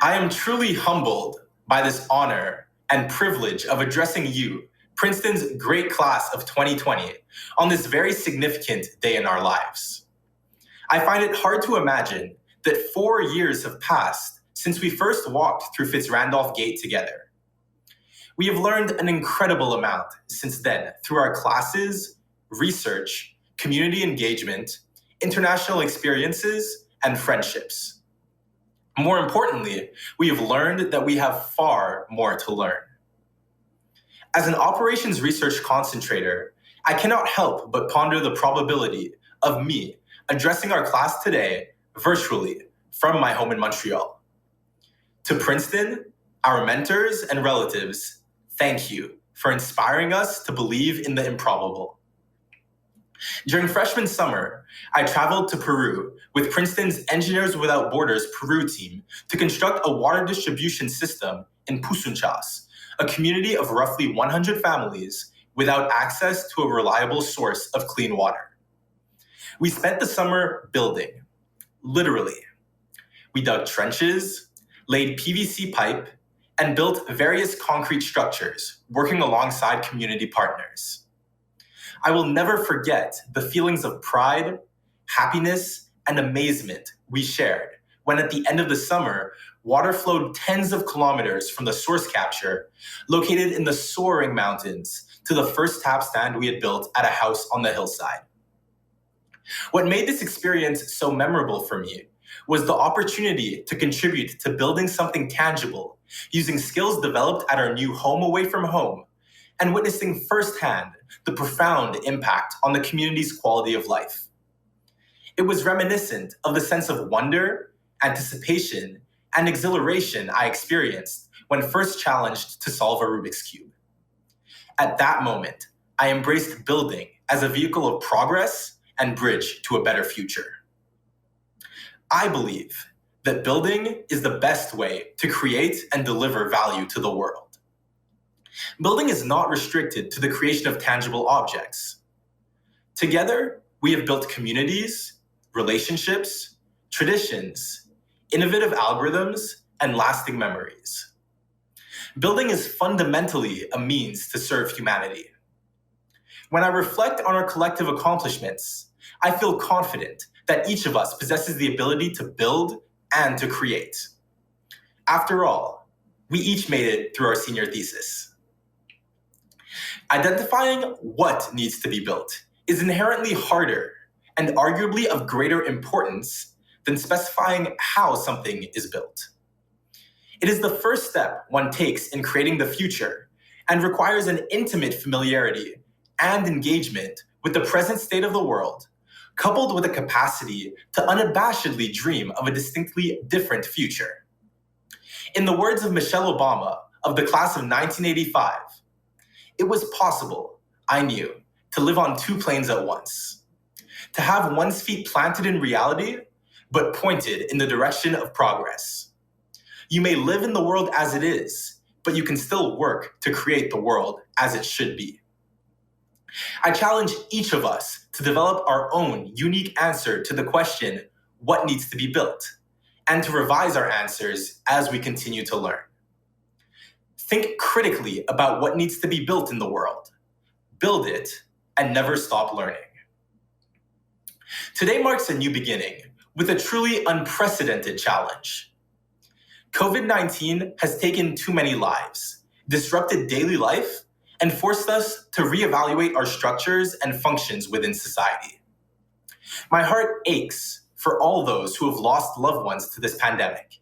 I am truly humbled by this honor and privilege of addressing you, Princeton's great class of 2020, on this very significant day in our lives. I find it hard to imagine that 4 years have passed since we first walked through Fitzrandolph Gate together. We have learned an incredible amount since then through our classes, research, community engagement, international experiences, and friendships. More importantly, we have learned that we have far more to learn. As an operations research concentrator, I cannot help but ponder the probability of me addressing our class today virtually from my home in Montreal. To Princeton, our mentors and relatives, thank you for inspiring us to believe in the improbable. During freshman summer, I traveled to Peru with Princeton's Engineers Without Borders Peru team to construct a water distribution system in Pusunchas, a community of roughly 100 families without access to a reliable source of clean water. We spent the summer building, literally. We dug trenches, laid PVC pipe, and built various concrete structures, working alongside community partners. I will never forget the feelings of pride, happiness, and amazement we shared when at the end of the summer, water flowed tens of kilometers from the source capture located in the soaring mountains to the first tap stand we had built at a house on the hillside. What made this experience so memorable for me was the opportunity to contribute to building something tangible using skills developed at our new home away from home and witnessing firsthand the profound impact on the community's quality of life. It was reminiscent of the sense of wonder, anticipation, and exhilaration I experienced when first challenged to solve a Rubik's Cube. At that moment, I embraced building as a vehicle of progress and bridge to a better future. I believe that building is the best way to create and deliver value to the world. Building is not restricted to the creation of tangible objects. Together, we have built communities, relationships, traditions, innovative algorithms, and lasting memories. Building is fundamentally a means to serve humanity. When I reflect on our collective accomplishments, I feel confident that each of us possesses the ability to build and to create. After all, we each made it through our senior thesis. Identifying what needs to be built is inherently harder and arguably of greater importance than specifying how something is built. It is the first step one takes in creating the future and requires an intimate familiarity and engagement with the present state of the world, coupled with a capacity to unabashedly dream of a distinctly different future. In the words of Michelle Obama of the class of 1985, it was possible, I knew, to live on two planes at once, to have one's feet planted in reality, but pointed in the direction of progress. You may live in the world as it is, but you can still work to create the world as it should be. I challenge each of us to develop our own unique answer to the question, what needs to be built, and to revise our answers as we continue to learn. Think critically about what needs to be built in the world. Build it and never stop learning. Today marks a new beginning with a truly unprecedented challenge. COVID-19 has taken too many lives, disrupted daily life, and forced us to reevaluate our structures and functions within society. My heart aches for all those who have lost loved ones to this pandemic.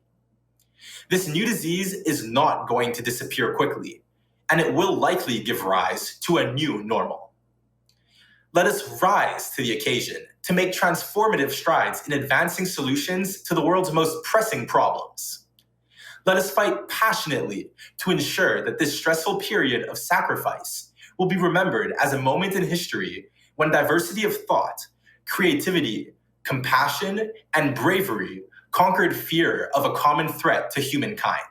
This new disease is not going to disappear quickly, and it will likely give rise to a new normal. Let us rise to the occasion to make transformative strides in advancing solutions to the world's most pressing problems. Let us fight passionately to ensure that this stressful period of sacrifice will be remembered as a moment in history when diversity of thought, creativity, compassion, and bravery conquered fear of a common threat to humankind.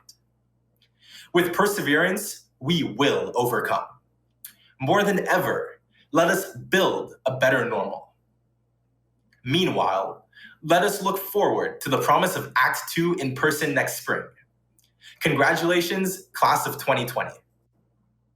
With perseverance, we will overcome. More than ever, let us build a better normal. Meanwhile, let us look forward to the promise of Act 2 in person next spring. Congratulations, class of 2020.